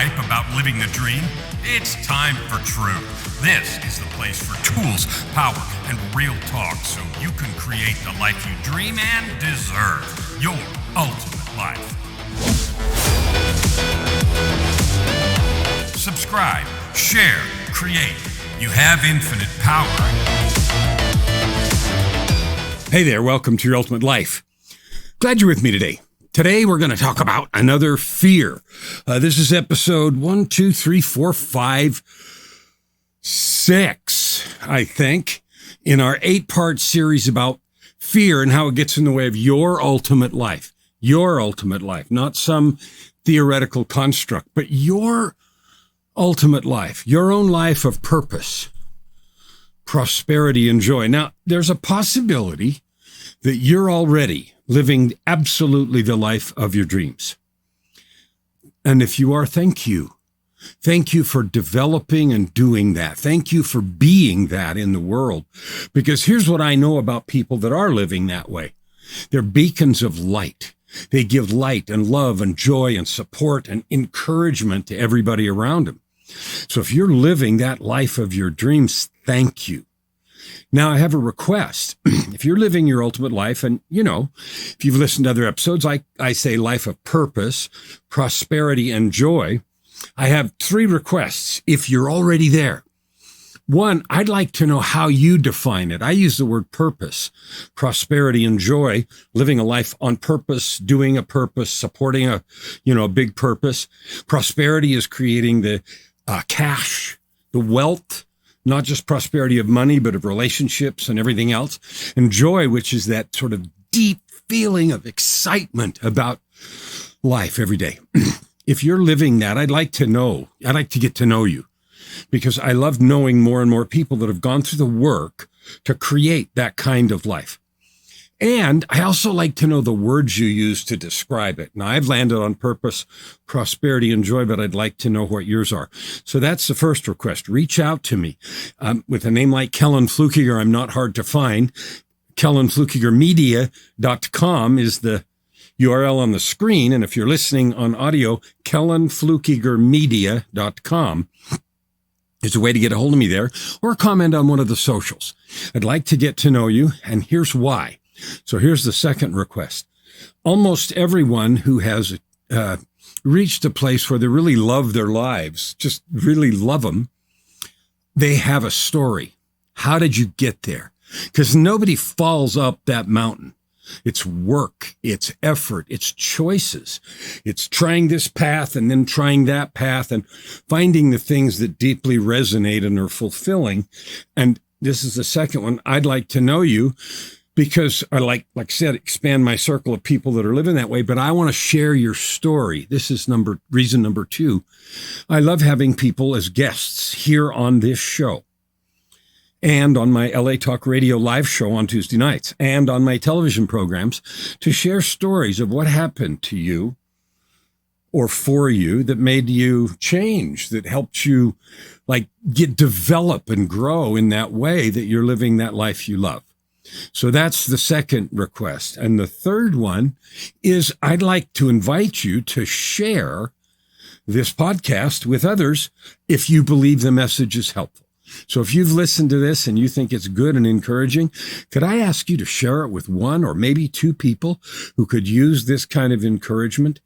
hype about living the dream? It's time for truth. This is the place for tools, power, and real talk so you can create the life you dream and deserve. Your ultimate life. Subscribe, share, create. You have infinite power. Hey there, welcome to Your Ultimate Life. Glad you're with me today. Today we're going to talk about another fear. This is episode 1, 2, 3, 4, 5, 6, I think, in our 8-part series about fear and how it gets in the way of your ultimate life. Your ultimate life, not some theoretical construct, but your ultimate life, your own life of purpose, prosperity, and joy. Now, there's a possibility that you're already living absolutely the life of your dreams. And if you are, thank you. Thank you for developing and doing that. Thank you for being that in the world. Because here's what I know about people that are living that way. They're beacons of light. They give light and love and joy and support and encouragement to everybody around them. So if you're living that life of your dreams, thank you. Now, I have a request. If you're living your ultimate life, and if you've listened to other episodes, I say life of purpose, prosperity, and joy. I have 3 requests if you're already there. 1, I'd like to know how you define it. I use the word purpose, prosperity, and joy, living a life on purpose, doing a purpose, supporting a big purpose. Prosperity is creating the cash, the wealth, not just prosperity of money, but of relationships and everything else. And joy, which is that sort of deep feeling of excitement about life every day. If you're living that, I'd like to get to know you, because I love knowing more and more people that have gone through the work to create that kind of life. And I also like to know the words you use to describe it. Now, I've landed on purpose, prosperity, and joy, but I'd like to know what yours are. So that's the first request. Reach out to me. With a name like Kellen Flukiger, I'm not hard to find. KellenFlukigerMedia.com is the URL on the screen. And if you're listening on audio, KellenFlukigerMedia.com is a way to get a hold of me there, or comment on one of the socials. I'd like to get to know you, and here's why. So here's the second request. Almost everyone who has reached a place where they really love their lives, just really love them, they have a story. How did you get there? Because nobody falls up that mountain. It's work, it's effort, it's choices. It's trying this path and then trying that path and finding the things that deeply resonate and are fulfilling. And this is the second one. I'd like to know you, because I like I said, expand my circle of people that are living that way, but I want to share your story. This is reason number 2. I love having people as guests here on this show, and on my LA Talk Radio live show on Tuesday nights, and on my television programs, to share stories of what happened to you or for you that made you change, that helped you develop and grow in that way that you're living that life you love. So that's the second request. And the third one is I'd like to invite you to share this podcast with others if you believe the message is helpful. So if you've listened to this and you think it's good and encouraging, could I ask you to share it with 1 or maybe 2 people who could use this kind of encouragement?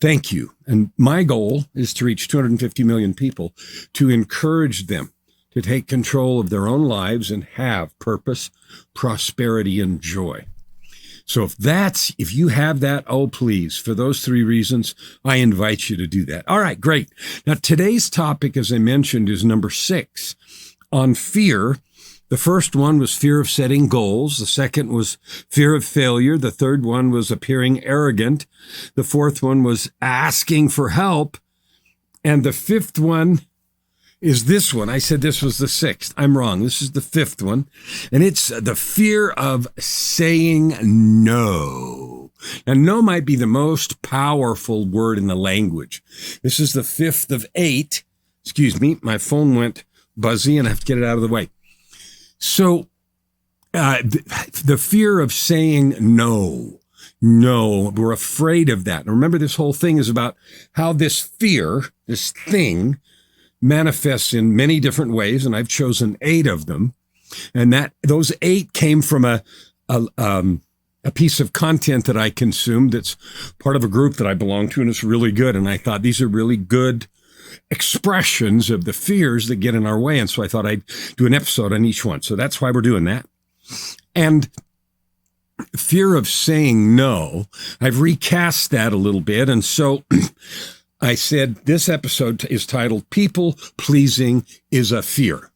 Thank you. And my goal is to reach 250 million people, to encourage them to take control of their own lives and have purpose, prosperity, and joy. So if you have that, oh, please, for those 3 reasons, I invite you to do that. All right, great. Now, today's topic, as I mentioned, is number 6 on fear. The first one was fear of setting goals. The second was fear of failure. The third one was appearing arrogant. The fourth one was asking for help. And the fifth one is this one. I said this was the 6th. I'm wrong. This is the 5th one. And it's the fear of saying no. Now, no might be the most powerful word in the language. This is the 5th of 8. Excuse me. My phone went buzzy and I have to get it out of the way. So the fear of saying no. No, we're afraid of that. And remember, this whole thing is about how this fear, this thing, manifests in many different ways, and I've chosen 8 of them. And those 8 came from a piece of content that I consumed that's part of a group that I belong to, and it's really good. And I thought these are really good expressions of the fears that get in our way. And so I thought I'd do an episode on each one. So that's why we're doing that. And fear of saying no, I've recast that a little bit. And so I said this episode is titled People Pleasing is a Fear.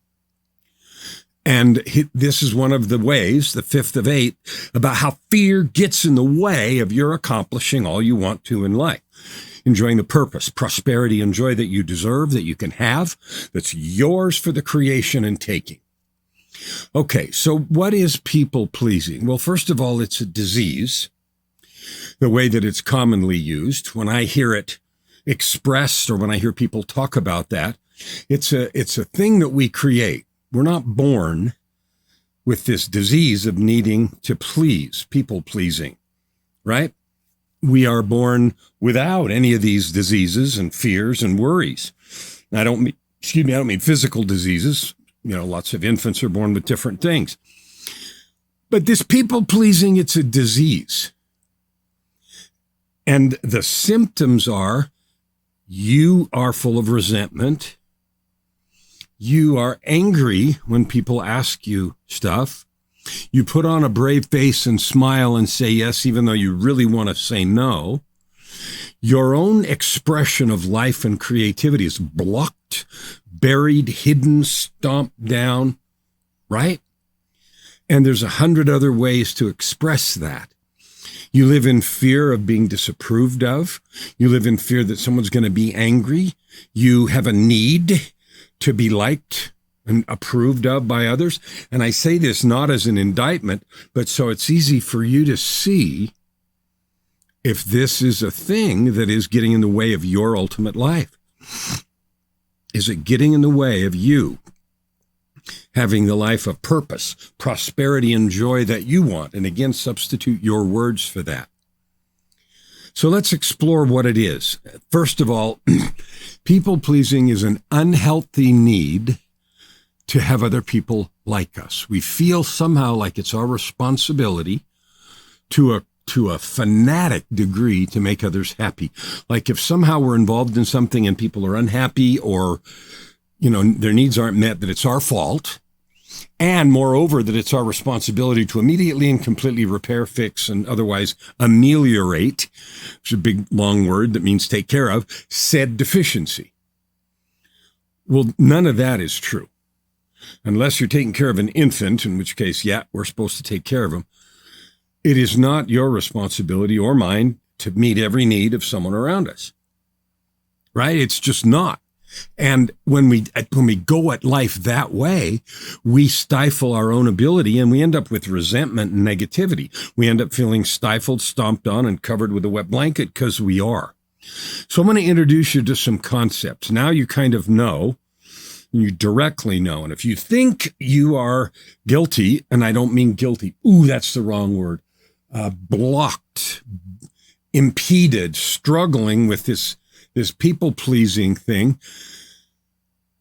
And this is one of the ways, the 5th of 8, about how fear gets in the way of your accomplishing all you want to in life. Enjoying the purpose, prosperity, and joy that you deserve, that you can have, that's yours for the creation and taking. Okay, so what is people pleasing? Well, first of all, it's a disease, the way that it's commonly used. When I hear it expressed or when I hear people talk about that, it's a thing that we create. We're not born with this disease of needing to please, people pleasing, right? We are born without any of these diseases and fears and worries. I don't mean physical diseases. Lots of infants are born with different things. But this people pleasing, it's a disease. And the symptoms are you are full of resentment. You are angry when people ask you stuff. You put on a brave face and smile and say yes, even though you really want to say no. Your own expression of life and creativity is blocked, buried, hidden, stomped down, right? And there's 100 other ways to express that. You live in fear of being disapproved of. You live in fear that someone's going to be angry. You have a need to be liked and approved of by others. And I say this not as an indictment, but so it's easy for you to see if this is a thing that is getting in the way of your ultimate life. Is it getting in the way of you having the life of purpose, prosperity, and joy that you want? And again, substitute your words for that. So let's explore what it is. First of all, people-pleasing is an unhealthy need to have other people like us. We feel somehow like it's our responsibility to a fanatic degree to make others happy. Like if somehow we're involved in something and people are unhappy or, their needs aren't met, that it's our fault. And moreover, that it's our responsibility to immediately and completely repair, fix, and otherwise ameliorate, which is a big, long word that means take care of, said deficiency. Well, none of that is true. Unless you're taking care of an infant, in which case, yeah, we're supposed to take care of them. It is not your responsibility or mine to meet every need of someone around us, right? It's just not. And when we go at life that way, we stifle our own ability and we end up with resentment and negativity. We end up feeling stifled, stomped on, and covered with a wet blanket because we are. So I'm going to introduce you to some concepts. Now you kind of know, you directly know. And if you think you are guilty, and I don't mean guilty, that's the wrong word, blocked, impeded, struggling with this people-pleasing thing,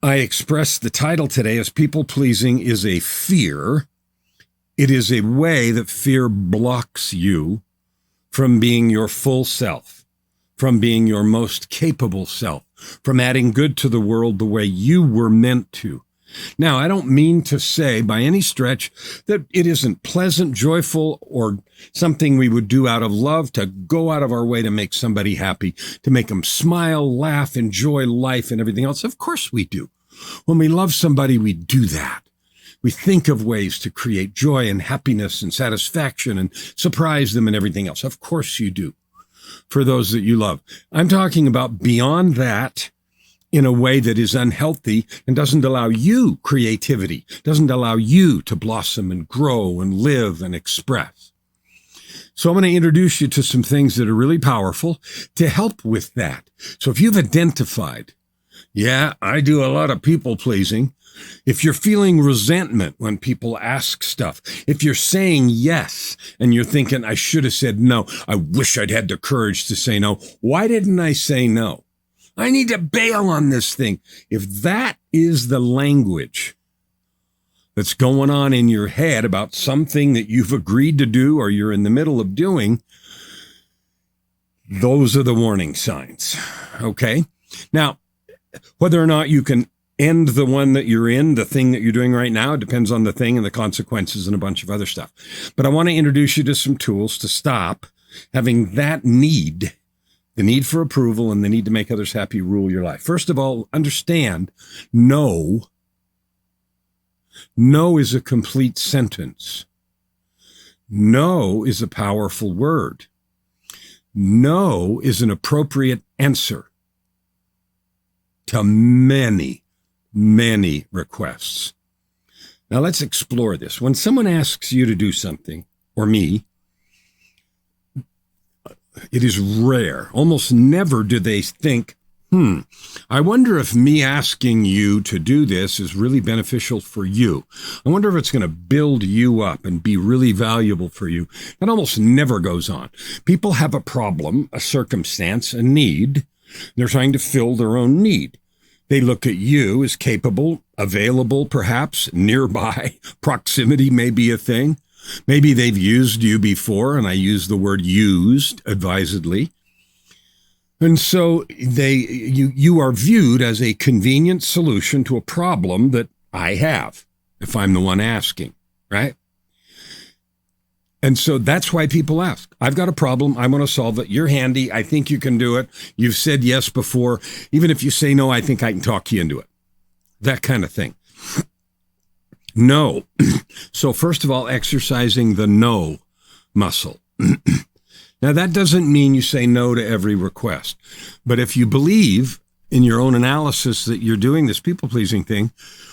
I express the title today as People-Pleasing is a Fear. It is a way that fear blocks you from being your full self, from being your most capable self, from adding good to the world the way you were meant to. Now, I don't mean to say by any stretch that it isn't pleasant, joyful, or something we would do out of love to go out of our way to make somebody happy, to make them smile, laugh, enjoy life and everything else. Of course we do. When we love somebody, we do that. We think of ways to create joy and happiness and satisfaction and surprise them and everything else. Of course you do, for those that you love. I'm talking about beyond that, in a way that is unhealthy and doesn't allow you creativity, doesn't allow you to blossom and grow and live and express. So I'm going to introduce you to some things that are really powerful to help with that. So if you've identified, yeah, I do a lot of people pleasing, If you're feeling resentment when people ask stuff, if you're saying yes and you're thinking, I should have said no, I wish I'd had the courage to say no. Why didn't I say no? I need to bail on this thing. If that is the language that's going on in your head about something that you've agreed to do or you're in the middle of doing, those are the warning signs. Okay? Now, whether or not you can end the one that you're in, the thing that you're doing right now, it depends on the thing and the consequences and a bunch of other stuff. But I want to introduce you to some tools to stop having that need, the need for approval and the need to make others happy, rule your life. First of all, understand no. No is a complete sentence. No is a powerful word. No is an appropriate answer to many requests. Now let's explore this. When someone asks you to do something, or me, it is rare, almost never do they think, I wonder if me asking you to do this is really beneficial for you. I wonder if it's going to build you up and be really valuable for you. That almost never goes on. People have a problem, a circumstance, a need. They're trying to fill their own need. They look at you as capable, available, perhaps, nearby. Proximity may be a thing. Maybe they've used you before, and I use the word used advisedly. And so you are viewed as a convenient solution to a problem that I have, if I'm the one asking, right? And so that's why people ask. I've got a problem. I want to solve it. You're handy. I think you can do it. You've said yes before. Even if you say no, I think I can talk you into it. That kind of thing. No. So first of all, exercising the no muscle. Now, that doesn't mean you say no to every request. But if you believe in your own analysis that you're doing this people-pleasing thing,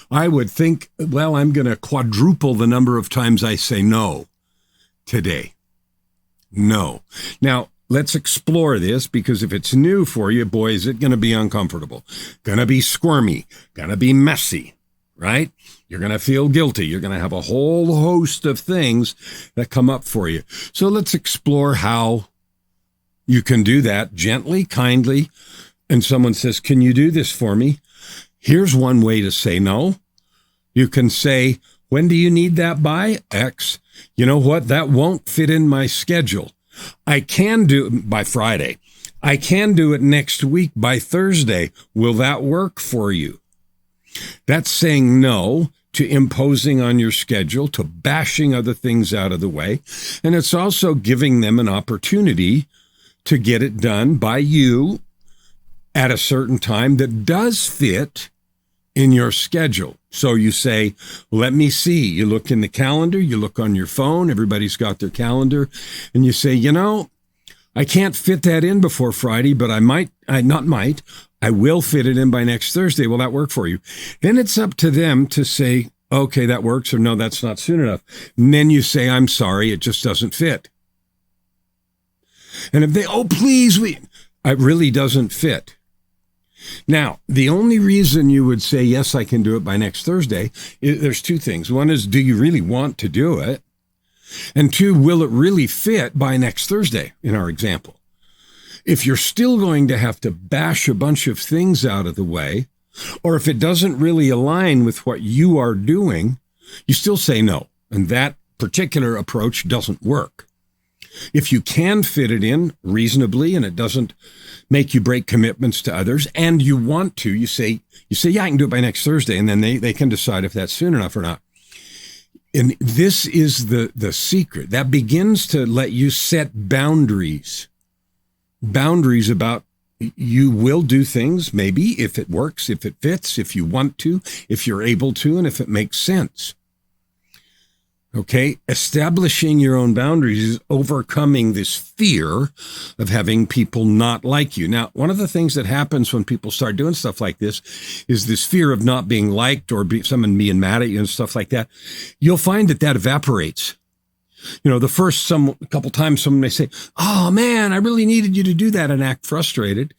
I would think, well, I'm going to quadruple the number of times I say no today. No. Now, let's explore this, because if it's new for you, boy, is it going to be uncomfortable, going to be squirmy, going to be messy, right? You're going to feel guilty. You're going to have a whole host of things that come up for you. So let's explore how you can do that gently, kindly. And someone says, can you do this for me? Here's one way to say no. You can say, when do you need that by? X. You know what? That won't fit in my schedule. I can do it by Friday. I can do it next week by Thursday. Will that work for you? That's saying no to imposing on your schedule, to bashing other things out of the way. And it's also giving them an opportunity to get it done by you at a certain time that does fit in your schedule. So you say, let me see. You look in the calendar, you look on your phone, everybody's got their calendar, and you say, you know, I can't fit that in before Friday, but I will fit it in by next Thursday. Will that work for you? Then it's up to them to say, okay, that works, or no, that's not soon enough. And then you say, I'm sorry, it just doesn't fit. And if they, oh, please, it really doesn't fit. Now, the only reason you would say, yes, I can do it by next Thursday, there's two things. One is, do you really want to do it? And two, will it really fit by next Thursday, in our example? If you're still going to have to bash a bunch of things out of the way, or if it doesn't really align with what you are doing, you still say no. And that particular approach doesn't work. If you can fit it in reasonably and it doesn't make you break commitments to others, and you want to, you say, yeah, I can do it by next Thursday, and then they can decide if that's soon enough or not. And this is the secret. That begins to let you set boundaries about you will do things, maybe, if it works, if it fits, if you want to, if you're able to, and if it makes sense. Okay, establishing your own boundaries is overcoming this fear of having people not like you. Now, one of the things that happens when people start doing stuff like this is this fear of not being liked or someone being mad at you and stuff like that. You'll find that evaporates. The first couple times someone may say, "Oh man, I really needed you to do that," and act frustrated.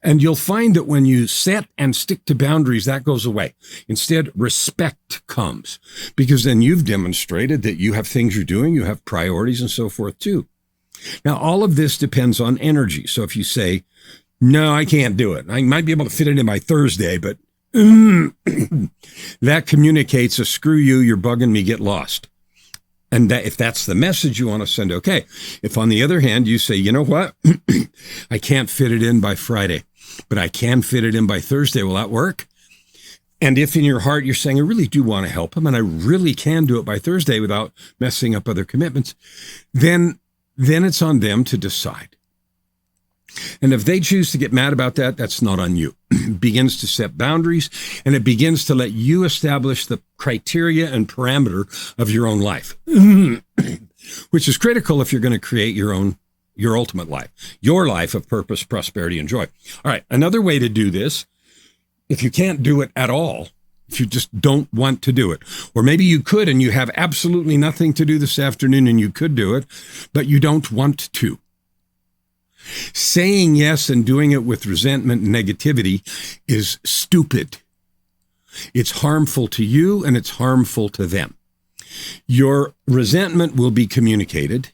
And you'll find that when you set and stick to boundaries, that goes away. Instead, respect comes, because then you've demonstrated that you have things you're doing, you have priorities and so forth too. Now, all of this depends on energy. So if you say, "No, I can't do it. I might be able to fit it in by Thursday, but that communicates a screw you, you're bugging me, get lost." And if that's the message you want to send, okay. If on the other hand, you say, "You know what? I can't fit it in by Friday, but I can fit it in by Thursday. Will that work?" And if in your heart you're saying, "I really do want to help him and I really can do it by Thursday without messing up other commitments," then it's on them to decide. And if they choose to get mad about that, that's not on you. It begins to set boundaries, and it begins to let you establish the criteria and parameter of your own life, which is critical if you're going to create your ultimate life, your life of purpose, prosperity, and joy. All right, another way to do this, if you can't do it at all, if you just don't want to do it, or maybe you could and you have absolutely nothing to do this afternoon and you could do it, but you don't want to. Saying yes and doing it with resentment and negativity is stupid. It's harmful to you and it's harmful to them. Your resentment will be communicated.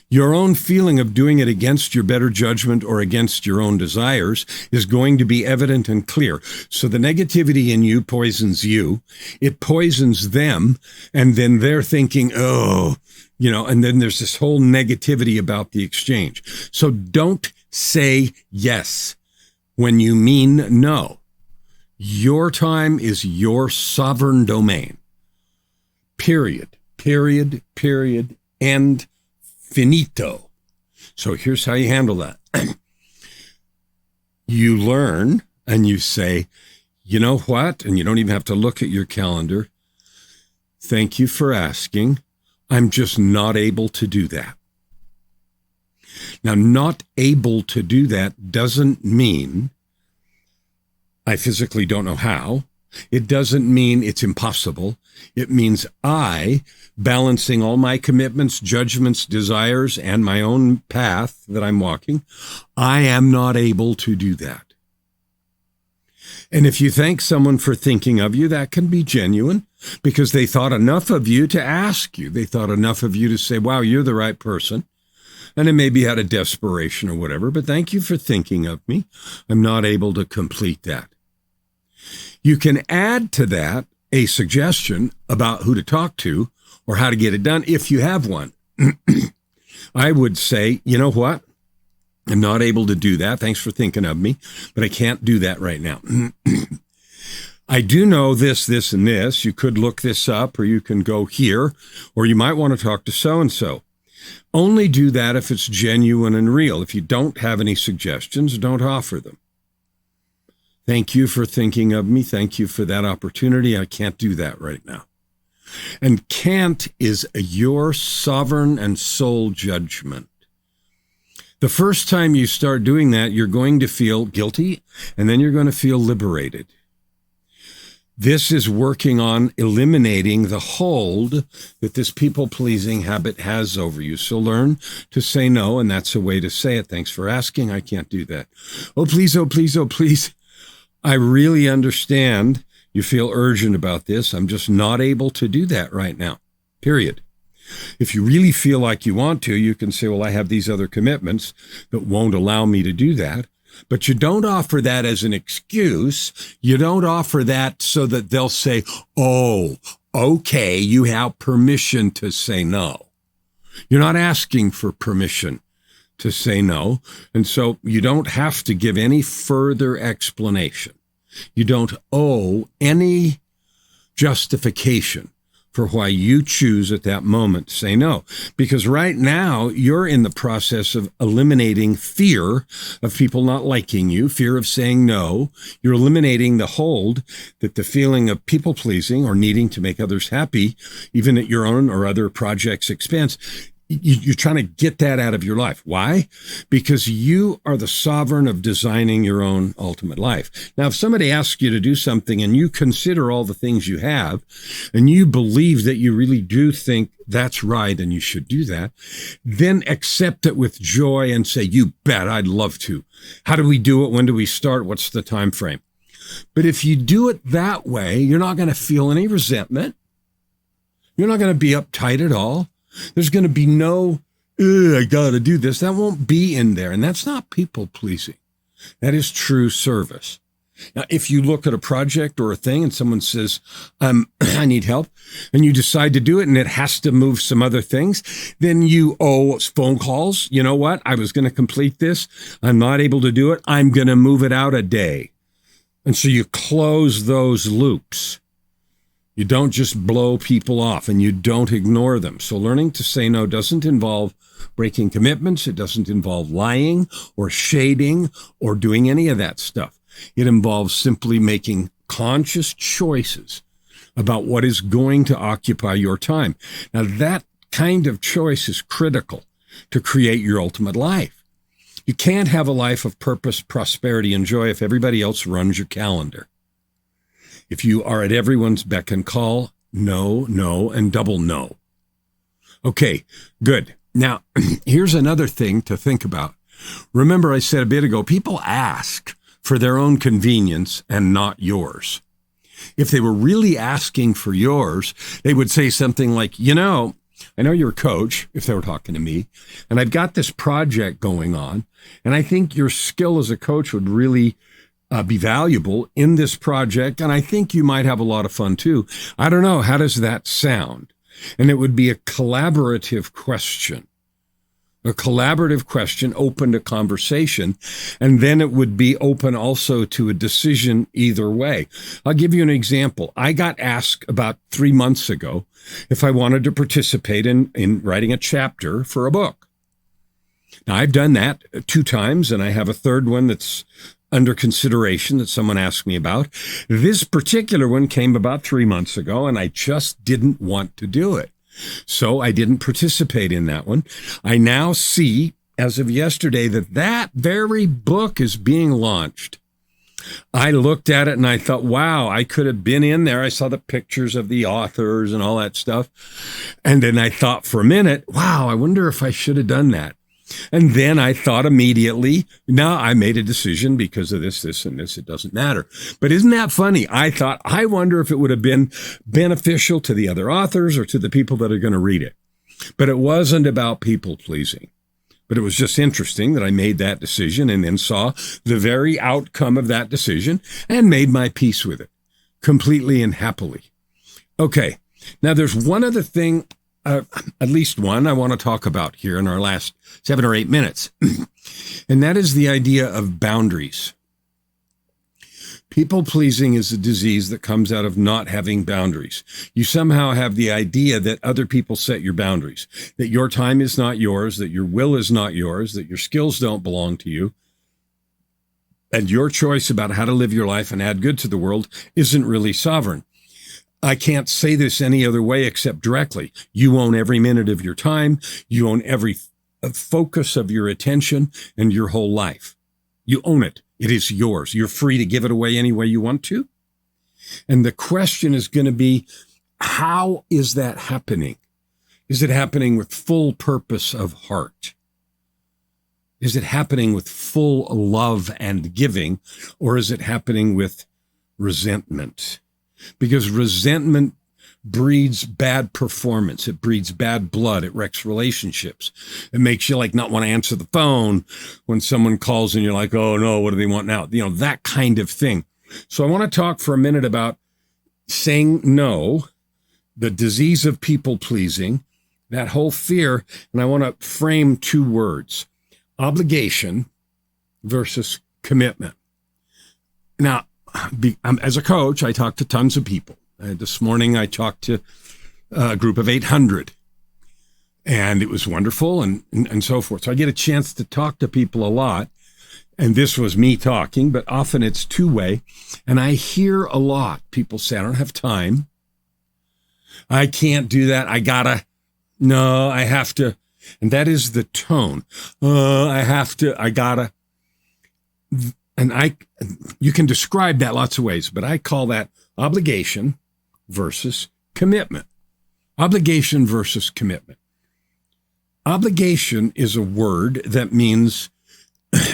Your own feeling of doing it against your better judgment or against your own desires is going to be evident and clear. So the negativity in you poisons you. It poisons them. And then they're thinking, "Oh," and then there's this whole negativity about the exchange. So don't say yes when you mean no. Your time is your sovereign domain. Period. End. Finito. So here's how you handle that. You learn and you say, "You know what?" And you don't even have to look at your calendar. "Thank you for asking. I'm just not able to do that." Now, not able to do that doesn't mean I physically don't know how. It doesn't mean it's impossible. It means I, balancing all my commitments, judgments, desires, and my own path that I'm walking, I am not able to do that. And if you thank someone for thinking of you, that can be genuine because they thought enough of you to ask you. They thought enough of you to say, "Wow, you're the right person." And it may be out of desperation or whatever, but thank you for thinking of me. I'm not able to complete that. You can add to that a suggestion about who to talk to or how to get it done if you have one. I would say, "You know what? I'm not able to do that. Thanks for thinking of me, but I can't do that right now. I do know this, this, and this. You could look this up, or you can go here, or you might want to talk to so-and-so." Only do that if it's genuine and real. If you don't have any suggestions, don't offer them. "Thank you for thinking of me. Thank you for that opportunity. I can't do that right now." And can't is your sovereign and sole judgment. The first time you start doing that, you're going to feel guilty, and then you're going to feel liberated. This is working on eliminating the hold that this people-pleasing habit has over you. So learn to say no, and that's a way to say it. "Thanks for asking. I can't do that." "Oh, please, oh, please, oh, please. I really understand you feel urgent about this. I'm just not able to do that right now." Period. If you really feel like you want to, you can say, "Well, I have these other commitments that won't allow me to do that." But you don't offer that as an excuse. You don't offer that so that they'll say, "Oh, okay, you have permission to say no." You're not asking for permission to say no. And so you don't have to give any further explanation. You don't owe any justification for why you choose at that moment to say no. Because right now, you're in the process of eliminating fear of people not liking you, fear of saying no. You're eliminating the hold that the feeling of people-pleasing or needing to make others happy, even at your own or other projects' expense, You're trying to get that out of your life. Why? Because you are the sovereign of designing your own ultimate life. Now, if somebody asks you to do something and you consider all the things you have and you believe that you really do think that's right and you should do that, then accept it with joy and say, you bet, I'd love to. How do we do it? When do we start? What's the time frame? But if you do it that way, you're not going to feel any resentment. You're not going to be uptight at all. There's going to be no, I got to do this. That won't be in there. And that's not people pleasing. That is true service. Now, if you look at a project or a thing and someone says, I need help, and you decide to do it and it has to move some other things, then you owe phone calls. You know what? I was going to complete this. I'm not able to do it. I'm going to move it out a day. And so you close those loops. You don't just blow people off and you don't ignore them. So learning to say no doesn't involve breaking commitments. It doesn't involve lying or shading or doing any of that stuff. It involves simply making conscious choices about what is going to occupy your time. Now, that kind of choice is critical to create your ultimate life. You can't have a life of purpose, prosperity, and joy if everybody else runs your calendar. If you are at everyone's beck and call, no, no, and double no. Okay, good. Now, here's another thing to think about. Remember, I said a bit ago, people ask for their own convenience and not yours. If they were really asking for yours, they would say something like, I know you're a coach, if they were talking to me, and I've got this project going on, and I think your skill as a coach would really be valuable in this project, and I think you might have a lot of fun too. I don't know. How does that sound? And it would be a collaborative question. A collaborative question open to conversation, and then it would be open also to a decision either way. I'll give you an example. I got asked about 3 months ago if I wanted to participate in writing a chapter for a book. Now, I've done that 2 times, and I have a third one that's under consideration that someone asked me about. This particular one came about 3 months ago, and I just didn't want to do it. So I didn't participate in that one. I now see, as of yesterday, that very book is being launched. I looked at it and I thought, wow, I could have been in there. I saw the pictures of the authors and all that stuff. And then I thought for a minute, wow, I wonder if I should have done that. And then I thought immediately, no, I made a decision because of this, and this. It doesn't matter. But isn't that funny? I thought, I wonder if it would have been beneficial to the other authors or to the people that are going to read it. But it wasn't about people pleasing. But it was just interesting that I made that decision and then saw the very outcome of that decision and made my peace with it completely and happily. Okay. Now there's one other thing, at least one I want to talk about here in our last 7 or 8 minutes. And that is the idea of boundaries. People pleasing is a disease that comes out of not having boundaries. You somehow have the idea that other people set your boundaries, that your time is not yours, that your will is not yours, that your skills don't belong to you, and your choice about how to live your life and add good to the world isn't really sovereign. I can't say this any other way except directly. You own every minute of your time. You own every focus of your attention and your whole life. You own it. It is yours. You're free to give it away any way you want to. And the question is going to be, how is that happening? Is it happening with full purpose of heart? Is it happening with full love and giving? Or is it happening with resentment? Because resentment breeds bad performance. It breeds bad blood. It wrecks relationships. It makes you not want to answer the phone when someone calls and you're like, oh no, what do they want now? That kind of thing. So I want to talk for a minute about saying no, the disease of people pleasing, that whole fear. And I want to frame 2 words, obligation versus commitment. Now, as a coach, I talk to tons of people. This morning, I talked to a group of 800, and it was wonderful and so forth. So I get a chance to talk to people a lot, and this was me talking, but often it's 2-way, and I hear a lot. People say, I don't have time. I can't do that. I have to. And that is the tone. I have to, I gotta. And you can describe that lots of ways, but I call that obligation versus commitment. Obligation versus commitment. Obligation is a word that means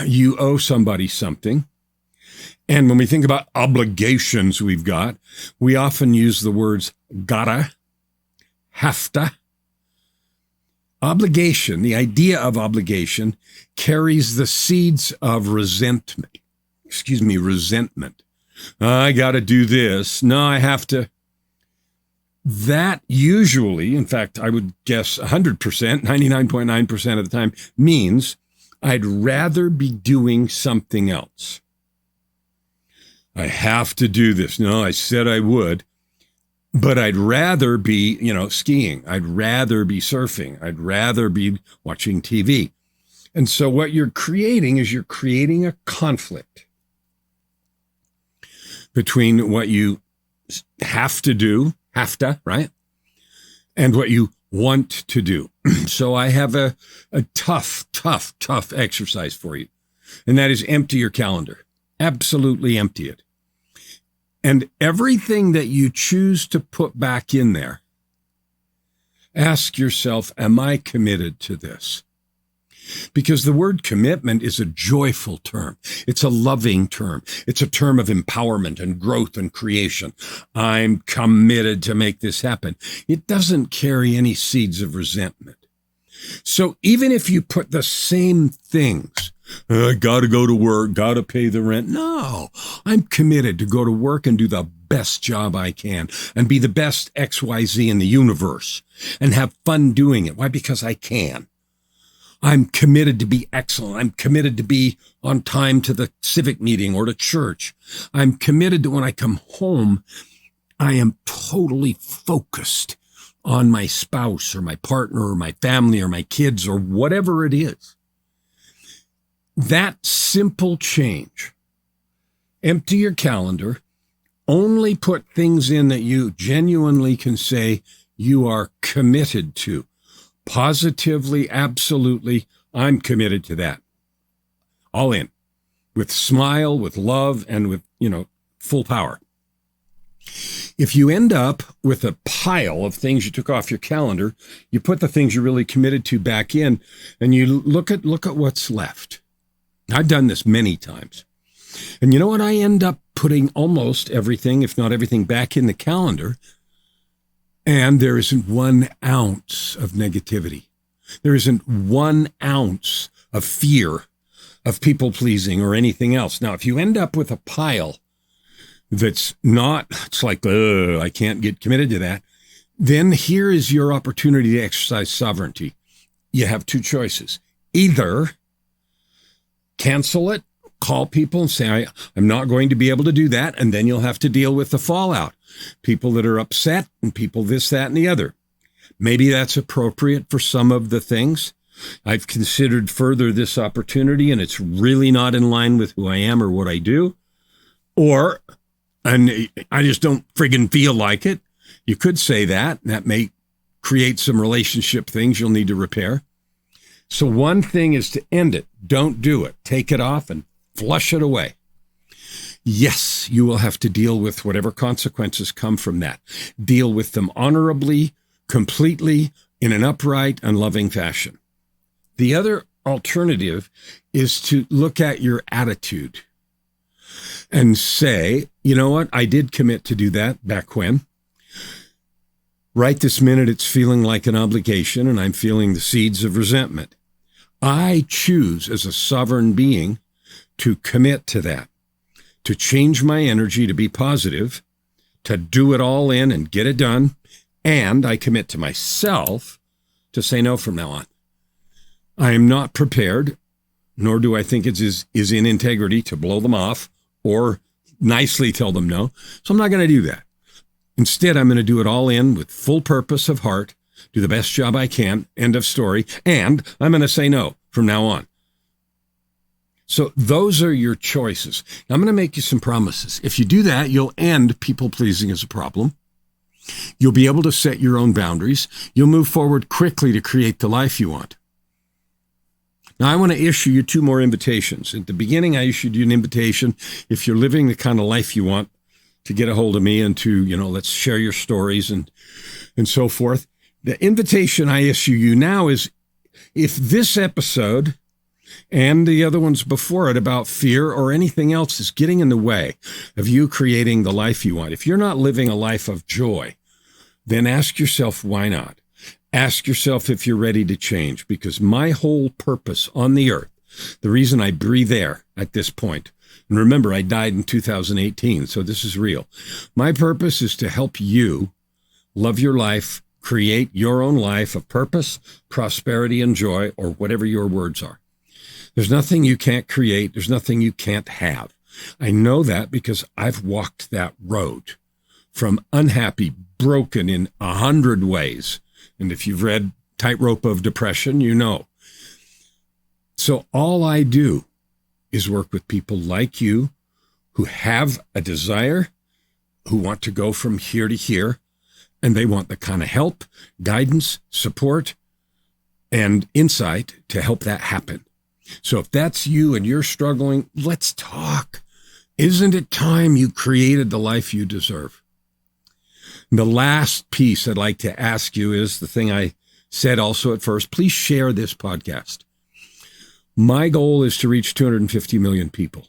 you owe somebody something. And when we think about obligations we often use the words gotta, have to. Obligation, the idea of obligation, carries the seeds of resentment. I got to do this. No, I have to. That usually, in fact, I would guess 100%, 99.9% of the time, means I'd rather be doing something else. I have to do this. No, I said I would, but I'd rather be, skiing. I'd rather be surfing. I'd rather be watching TV. And so what you're creating is you're creating a conflict between what you have to do, right? And what you want to do. So I have a tough exercise for you. And that is empty your calendar. Absolutely empty it. And everything that you choose to put back in there, ask yourself, am I committed to this? Because the word commitment is a joyful term. It's a loving term. It's a term of empowerment and growth and creation. I'm committed to make this happen. It doesn't carry any seeds of resentment. So even if you put the same things, I got to go to work, got to pay the rent. No, I'm committed to go to work and do the best job I can and be the best XYZ in the universe and have fun doing it. Why? Because I can. I'm committed to be excellent. I'm committed to be on time to the civic meeting or to church. I'm committed to when I come home, I am totally focused on my spouse or my partner or my family or my kids or whatever it is. That simple change, empty your calendar, only put things in that you genuinely can say you are committed to. Positively, absolutely, I'm committed to that. All in. With smile, with love, and with, full power. If you end up with a pile of things you took off your calendar, you put the things you're really committed to back in, and you look at what's left. I've done this many times. And you know what? I end up putting almost everything, if not everything, back in the calendar. And there isn't 1 ounce of negativity. There isn't 1 ounce of fear of people pleasing or anything else. Now, if you end up with a pile that's not, it's like, I can't get committed to that, then here is your opportunity to exercise sovereignty. You have 2 choices. Either cancel it, call people and say, I'm not going to be able to do that, and then you'll have to deal with the fallout. People that are upset and people this, that, and the other. Maybe that's appropriate for some of the things. I've considered further this opportunity, and it's really not in line with who I am or what I do. And I just don't friggin' feel like it. You could say that. That may create some relationship things you'll need to repair. So one thing is to end it. Don't do it. Take it off and flush it away. Yes, you will have to deal with whatever consequences come from that. Deal with them honorably, completely, in an upright and loving fashion. The other alternative is to look at your attitude and say, you know what? I did commit to do that back when. Right this minute, it's feeling like an obligation, and I'm feeling the seeds of resentment. I choose as a sovereign being to commit to that, to change my energy to be positive, to do it all in and get it done. And I commit to myself to say no from now on. I am not prepared, nor do I think it is in integrity to blow them off or nicely tell them no. So I'm not going to do that. Instead, I'm going to do it all in with full purpose of heart, do the best job I can, end of story, and I'm going to say no from now on. So those are your choices. Now, I'm going to make you some promises. If you do that, you'll end people-pleasing as a problem. You'll be able to set your own boundaries. You'll move forward quickly to create the life you want. Now, I want to issue you 2 more invitations. At the beginning, I issued you an invitation. If you're living the kind of life you want, to get a hold of me and to, let's share your stories and so forth. The invitation I issue you now is, if this episode and the other ones before it about fear or anything else is getting in the way of you creating the life you want, if you're not living a life of joy, then ask yourself, why not? Ask yourself if you're ready to change, because my whole purpose on the earth, the reason I breathe air at this point, and remember, I died in 2018, so this is real. My purpose is to help you love your life, create your own life of purpose, prosperity, and joy, or whatever your words are. There's nothing you can't create. There's nothing you can't have. I know that because I've walked that road from unhappy, broken in 100 ways. And if you've read Tightrope of Depression, you know. So all I do is work with people like you who have a desire, who want to go from here to here, and they want the kind of help, guidance, support, and insight to help that happen. So if that's you and you're struggling, let's talk. Isn't it time you created the life you deserve? The last piece I'd like to ask you is the thing I said also at first. Please share this podcast. My goal is to reach 250 million people.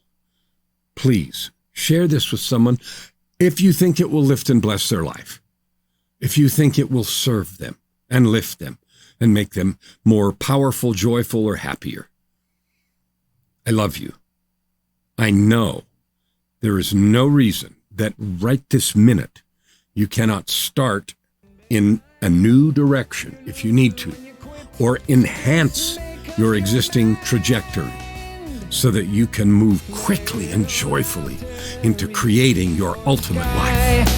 Please share this with someone if you think it will lift and bless their life, if you think it will serve them and lift them and make them more powerful, joyful, or happier. I love you. I know there is no reason that right this minute you cannot start in a new direction if you need to, or enhance your existing trajectory so that you can move quickly and joyfully into creating your ultimate life.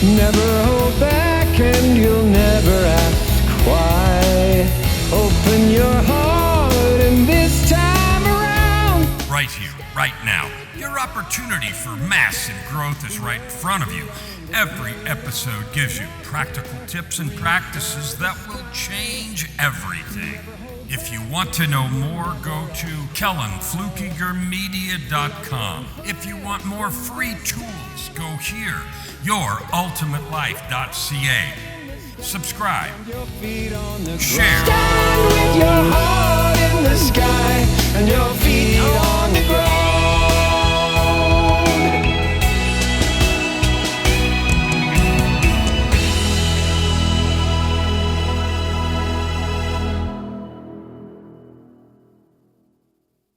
Never hold back and you'll never ask why. Open your heart and this time around. Right here, right now. Your opportunity for massive growth is right in front of you. Every episode gives you practical tips and practices that will change everything. If you want to know more, go to KellenFlukigerMedia.com. If you want more free tools, go here, YourUltimateLife.ca. Subscribe, share. Stand with your heart in the sky.